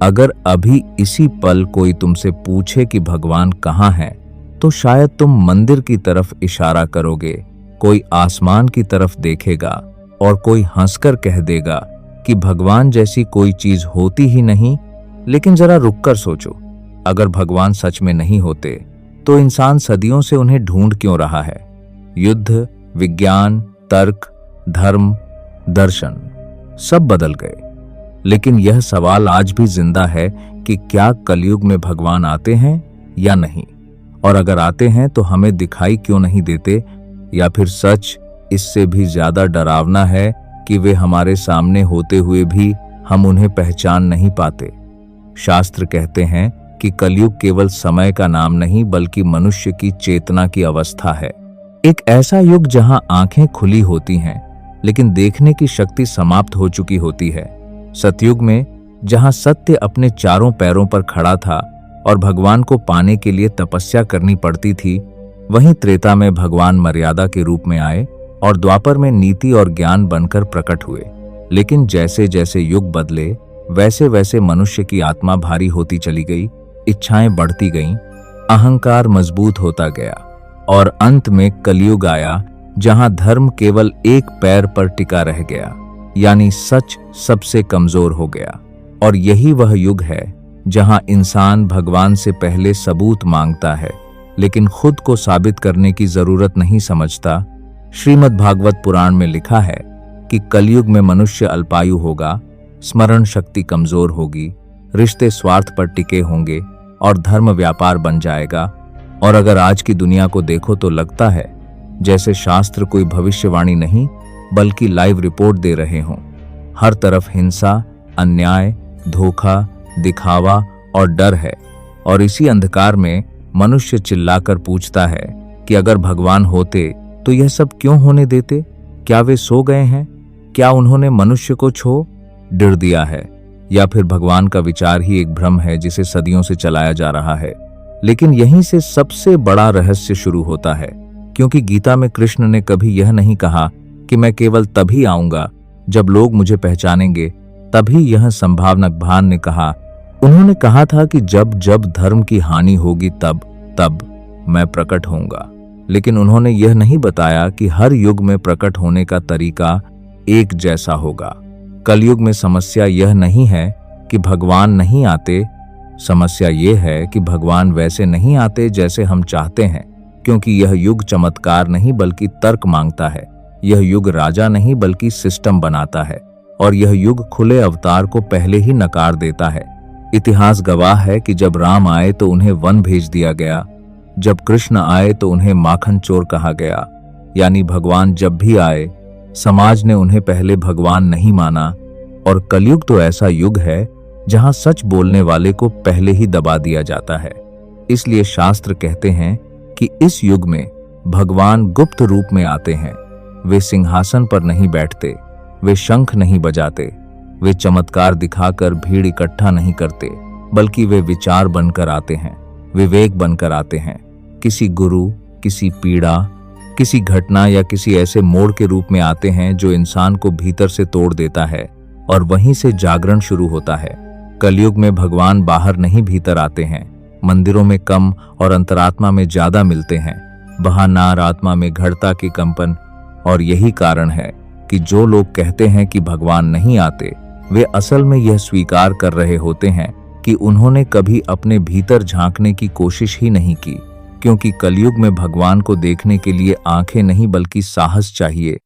अगर अभी इसी पल कोई तुमसे पूछे कि भगवान कहाँ है, तो शायद तुम मंदिर की तरफ इशारा करोगे, कोई आसमान की तरफ देखेगा और कोई हंसकर कह देगा कि भगवान जैसी कोई चीज होती ही नहीं। लेकिन जरा रुककर सोचो, अगर भगवान सच में नहीं होते तो इंसान सदियों से उन्हें ढूंढ क्यों रहा है? युद्ध, विज्ञान, तर्क, धर्म, दर्शन सब बदल गए, लेकिन यह सवाल आज भी जिंदा है कि क्या कलयुग में भगवान आते हैं या नहीं, और अगर आते हैं तो हमें दिखाई क्यों नहीं देते, या फिर सच इससे भी ज्यादा डरावना है कि वे हमारे सामने होते हुए भी हम उन्हें पहचान नहीं पाते। शास्त्र कहते हैं कि कलयुग केवल समय का नाम नहीं बल्कि मनुष्य की चेतना की अवस्था है। एक ऐसा युग जहां आंखें खुली होती हैं लेकिन देखने की शक्ति समाप्त हो चुकी होती है। सतयुग में जहां सत्य अपने चारों पैरों पर खड़ा था और भगवान को पाने के लिए तपस्या करनी पड़ती थी, वहीं त्रेता में भगवान मर्यादा के रूप में आए और द्वापर में नीति और ज्ञान बनकर प्रकट हुए। लेकिन जैसे जैसे युग बदले वैसे वैसे मनुष्य की आत्मा भारी होती चली गई, इच्छाएं बढ़ती गईं, अहंकार मजबूत होता गया और अंत में कलयुग आया जहां धर्म केवल एक पैर पर टिका रह गया, यानी सच सबसे कमजोर हो गया। और यही वह युग है जहां इंसान भगवान से पहले सबूत मांगता है लेकिन खुद को साबित करने की जरूरत नहीं समझता। श्रीमद् भागवत पुराण में लिखा है कि कलयुग में मनुष्य अल्पायु होगा, स्मरण शक्ति कमजोर होगी, रिश्ते स्वार्थ पर टिके होंगे और धर्म व्यापार बन जाएगा। और अगर आज की दुनिया को देखो तो लगता है जैसे शास्त्र कोई भविष्यवाणी नहीं बल्कि लाइव रिपोर्ट दे रहे हों। हर तरफ हिंसा, अन्याय, धोखा, दिखावा और डर है। और इसी अंधकार में मनुष्य चिल्लाकर पूछता है कि अगर भगवान होते तो यह सब क्यों होने देते? क्या वे सो गए हैं? क्या उन्होंने मनुष्य को छोड़ दिया है? या फिर भगवान का विचार ही एक भ्रम है जिसे सदियों से चलाया जा रहा है? लेकिन यहीं से सबसे बड़ा रहस्य शुरू होता है, क्योंकि गीता में कृष्ण ने कभी यह नहीं कहा कि मैं केवल तभी आऊंगा जब लोग मुझे पहचानेंगे, तभी यह संभावनक भान ने कहा। उन्होंने कहा था कि जब जब धर्म की हानि होगी तब तब मैं प्रकट होऊंगा। लेकिन उन्होंने यह नहीं बताया कि हर युग में प्रकट होने का तरीका एक जैसा होगा। कलयुग में समस्या यह नहीं है कि भगवान नहीं आते, समस्या यह है कि भगवान वैसे नहीं आते जैसे हम चाहते हैं, क्योंकि यह युग चमत्कार नहीं बल्कि तर्क मांगता है। यह युग राजा नहीं बल्कि सिस्टम बनाता है, और यह युग खुले अवतार को पहले ही नकार देता है। इतिहास गवाह है कि जब राम आए तो उन्हें वन भेज दिया गया, जब कृष्ण आए तो उन्हें माखन चोर कहा गया। यानी भगवान जब भी आए समाज ने उन्हें पहले भगवान नहीं माना। और कलयुग तो ऐसा युग है जहां सच बोलने वाले को पहले ही दबा दिया जाता है। इसलिए शास्त्र कहते हैं कि इस युग में भगवान गुप्त रूप में आते हैं। वे सिंहासन पर नहीं बैठते, वे शंख नहीं बजाते, वे चमत्कार दिखाकर भीड़ इकट्ठा नहीं करते, बल्कि वे विचार बनकर आते हैं, विवेक बनकर आते हैं। किसी गुरु, किसी पीड़ा, किसी घटना या किसी ऐसे मोड़ के रूप में आते हैं जो इंसान को भीतर से तोड़ देता है, और वहीं से जागरण शुरू होता है। कलयुग में भगवान बाहर नहीं भीतर आते हैं। मंदिरों में कम और अंतरात्मा में ज्यादा मिलते हैं। बहानार आत्मा में घड़ता के कंपन। और यही कारण है कि जो लोग कहते हैं कि भगवान नहीं आते, वे असल में यह स्वीकार कर रहे होते हैं कि उन्होंने कभी अपने भीतर झांकने की कोशिश ही नहीं की। क्योंकि कलयुग में भगवान को देखने के लिए आंखें नहीं बल्कि साहस चाहिए,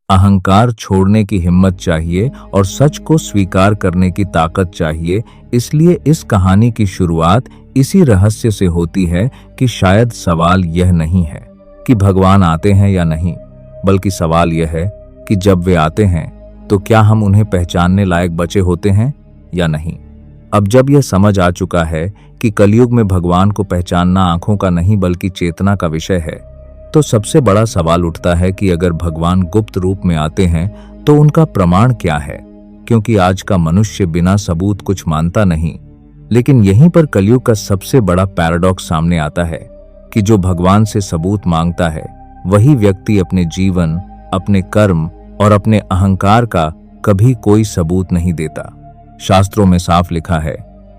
अहंकार छोड़ने की हिम्मत चाहिए और सच को स्वीकार करने की ताकत चाहिए। इसलिए इस कहानी की शुरुआत इसी रहस्य से होती है कि शायद सवाल यह नहीं है कि भगवान आते हैं या नहीं, बल्कि सवाल यह है कि जब वे आते हैं तो क्या हम उन्हें पहचानने लायक बचे होते हैं या नहीं। अब जब यह समझ आ चुका है कि कलयुग में भगवान को पहचानना आंखों का नहीं बल्कि चेतना का विषय है, तो सबसे बड़ा सवाल उठता है कि अगर भगवान गुप्त रूप में आते हैं तो उनका प्रमाण क्या है। क्योंकि आज का मनुष्य बिना सबूत कुछ मानता नहीं। लेकिन यहीं पर कलयुग का सबसे बड़ा पैराडॉक्स सामने आता है कि जो भगवान से सबूत मांगता है वही व्यक्ति अपने जीवन, अपने कर्म और अपने अहंकार का कभी कोई सबूत नहीं देता। शास्त्रों में साफ लिखा है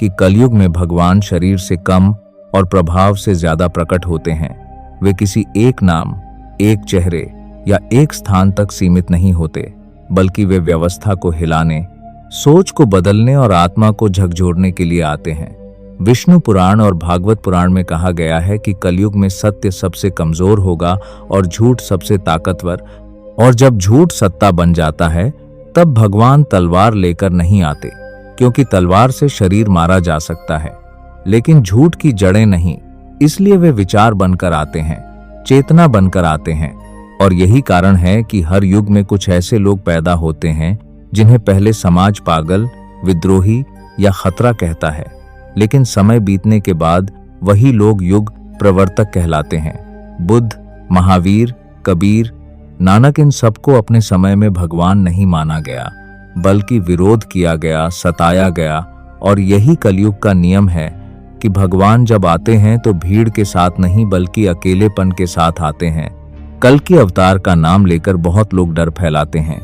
कि कलयुग में भगवान शरीर से कम और प्रभाव से ज्यादा प्रकट होते हैं। वे किसी एक नाम, एक चेहरे या एक स्थान तक सीमित नहीं होते, बल्कि वे व्यवस्था को हिलाने, सोच को बदलने और आत्मा को झकझोरने के लिए आते हैं। विष्णु पुराण और भागवत पुराण में कहा गया है कि कलयुग में सत्य सबसे कमजोर होगा और झूठ सबसे ताकतवर, और जब झूठ सत्ता बन जाता है तब भगवान तलवार लेकर नहीं आते, क्योंकि तलवार से शरीर मारा जा सकता है, लेकिन झूठ की जड़ें नहीं। इसलिए वे विचार बनकर आते हैं, चेतना बनकर आते हैं। और यही कारण है कि हर युग में कुछ ऐसे लोग पैदा होते हैं जिन्हें पहले समाज पागल, विद्रोही या खतरा कहता है, लेकिन समय बीतने के बाद वही लोग युग प्रवर्तक कहलाते हैं। बुद्ध, महावीर, कबीर, नानक, इन सबको अपने समय में भगवान नहीं माना गया, बल्कि विरोध किया गया, सताया गया। और यही कलयुग का नियम है कि भगवान जब आते हैं तो भीड़ के साथ नहीं, बल्कि अकेलेपन के साथ आते हैं। कल के अवतार का नाम लेकर बहुत लोग डर फैलाते हैं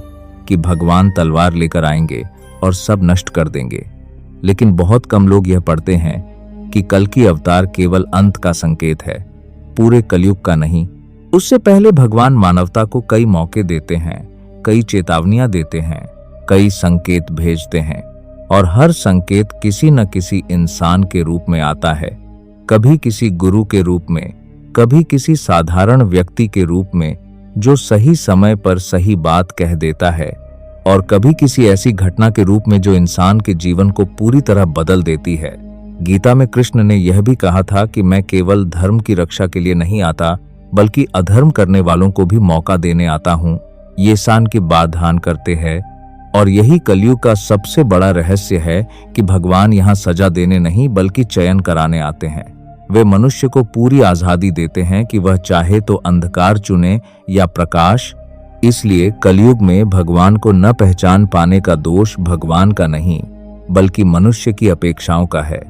कि भगवान तलवार लेकर आएंगे और सब नष्ट कर देंगे, लेकिन बहुत कम लोग यह पढ़ते हैं कि कल की अवतार केवल अंत का संकेत है, पूरे कलयुग का नहीं। उससे पहले भगवान मानवता को कई मौके देते हैं, कई चेतावनियां देते हैं, कई संकेत भेजते हैं, और हर संकेत किसी न किसी इंसान के रूप में आता है। कभी किसी गुरु के रूप में, कभी किसी साधारण व्यक्ति के रूप में जो सही समय पर सही बात कह देता है, और कभी किसी ऐसी घटना के रूप में जो इंसान के जीवन को पूरी तरह बदल देती है। गीता में कृष्ण ने यह भी कहा था कि मैं केवल धर्म की रक्षा के लिए नहीं आता, बल्कि अधर्म करने वालों को भी मौका देने आता हूँ। ये इंसान की बात ध्यान करते हैं, और यही कलयुग का सबसे बड़ा रहस्य है कि भगवान यहाँ सजा देने नहीं, बल्कि चयन कराने आते हैं। वे मनुष्य को पूरी आजादी देते हैं कि वह चाहे तो अंधकार चुने या प्रकाश। इसलिए कलयुग में भगवान को न पहचान पाने का दोष भगवान का नहीं, बल्कि मनुष्य की अपेक्षाओं का है,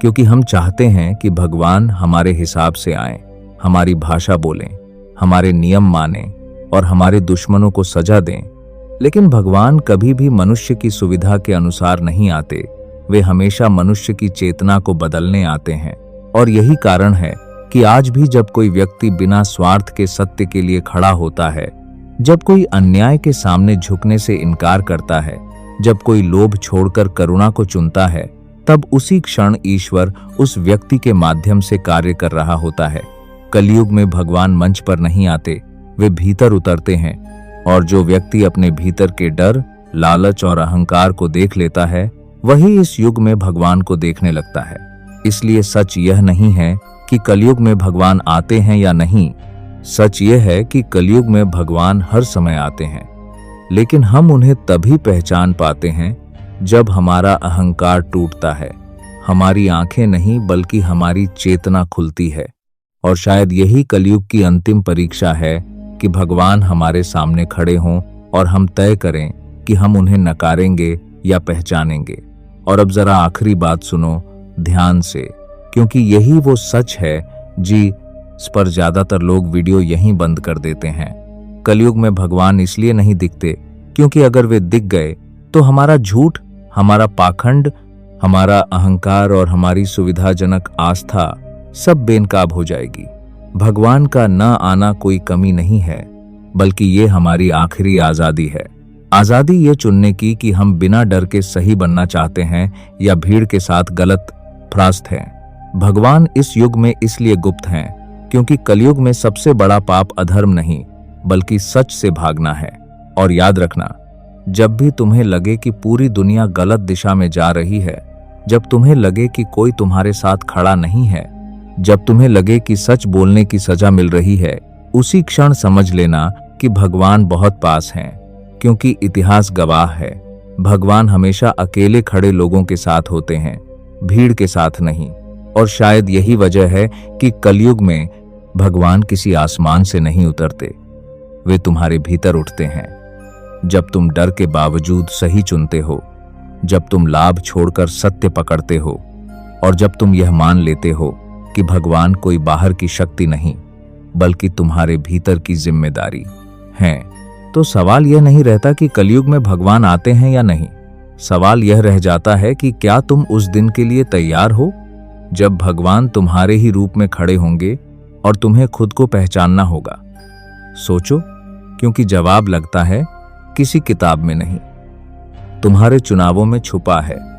क्योंकि हम चाहते हैं कि भगवान हमारे हिसाब से आए, हमारी भाषा बोलें, हमारे नियम मानें और हमारे दुश्मनों को सजा दें। लेकिन भगवान कभी भी मनुष्य की सुविधा के अनुसार नहीं आते, वे हमेशा मनुष्य की चेतना को बदलने आते हैं। और यही कारण है कि आज भी जब कोई व्यक्ति बिना स्वार्थ के सत्य के लिए खड़ा होता है, जब कोई अन्याय के सामने झुकने से इनकार करता है, जब कोई लोभ छोड़कर करुणा को चुनता है, तब उसी क्षण ईश्वर उस व्यक्ति के माध्यम से कार्य कर रहा होता है। कलयुग में भगवान मंच पर नहीं आते, वे भीतर उतरते हैं, और जो व्यक्ति अपने भीतर के डर, लालच और अहंकार को देख लेता है, वही इस युग में भगवान को देखने लगता है। इसलिए सच यह नहीं है कि कलयुग में भगवान आते हैं या नहीं, सच यह है कि कलयुग में भगवान हर समय आते हैं, लेकिन हम उन्हें तभी पहचान पाते हैं जब हमारा अहंकार टूटता है, हमारी आंखें नहीं बल्कि हमारी चेतना खुलती है। और शायद यही कलयुग की अंतिम परीक्षा है कि भगवान हमारे सामने खड़े हों और हम तय करें कि हम उन्हें नकारेंगे या पहचानेंगे। और अब जरा आखिरी बात सुनो ध्यान से, क्योंकि यही वो सच है जी, इस पर ज्यादातर लोग वीडियो यहीं बंद कर देते हैं। कलयुग में भगवान इसलिए नहीं दिखते क्योंकि अगर वे दिख गए तो हमारा झूठ, हमारा पाखंड, हमारा अहंकार और हमारी सुविधाजनक आस्था सब बेनकाब हो जाएगी। भगवान का न आना कोई कमी नहीं है, बल्कि ये हमारी आखिरी आजादी है। आजादी ये चुनने की कि हम बिना डर के सही बनना चाहते हैं या भीड़ के साथ गलत भ्रष्ट हैं। भगवान इस युग में इसलिए गुप्त हैं क्योंकि कलयुग में सबसे बड़ा पाप अधर्म नहीं, बल्कि सच से भागना है। और याद रखना, जब भी तुम्हें लगे कि पूरी दुनिया गलत दिशा में जा रही है, जब तुम्हें लगे कि कोई तुम्हारे साथ खड़ा नहीं है, जब तुम्हें लगे कि सच बोलने की सजा मिल रही है, उसी क्षण समझ लेना कि भगवान बहुत पास हैं, क्योंकि इतिहास गवाह है, भगवान हमेशा अकेले खड़े लोगों के साथ होते हैं, भीड़ के साथ नहीं। और शायद यही वजह है कि कलयुग में भगवान किसी आसमान से नहीं उतरते, वे तुम्हारे भीतर उठते हैं। जब तुम डर के बावजूद सही चुनते हो, जब तुम लाभ छोड़कर सत्य पकड़ते हो, और जब तुम यह मान लेते हो कि भगवान कोई बाहर की शक्ति नहीं, बल्कि तुम्हारे भीतर की जिम्मेदारी है, तो सवाल यह नहीं रहता कि कलयुग में भगवान आते हैं या नहीं, सवाल यह रह जाता है कि क्या तुम उस दिन के लिए तैयार हो जब भगवान तुम्हारे ही रूप में खड़े होंगे और तुम्हें खुद को पहचानना होगा। सोचो, क्योंकि जवाब लगता है किसी किताब में नहीं, तुम्हारे चुनावों में छुपा है।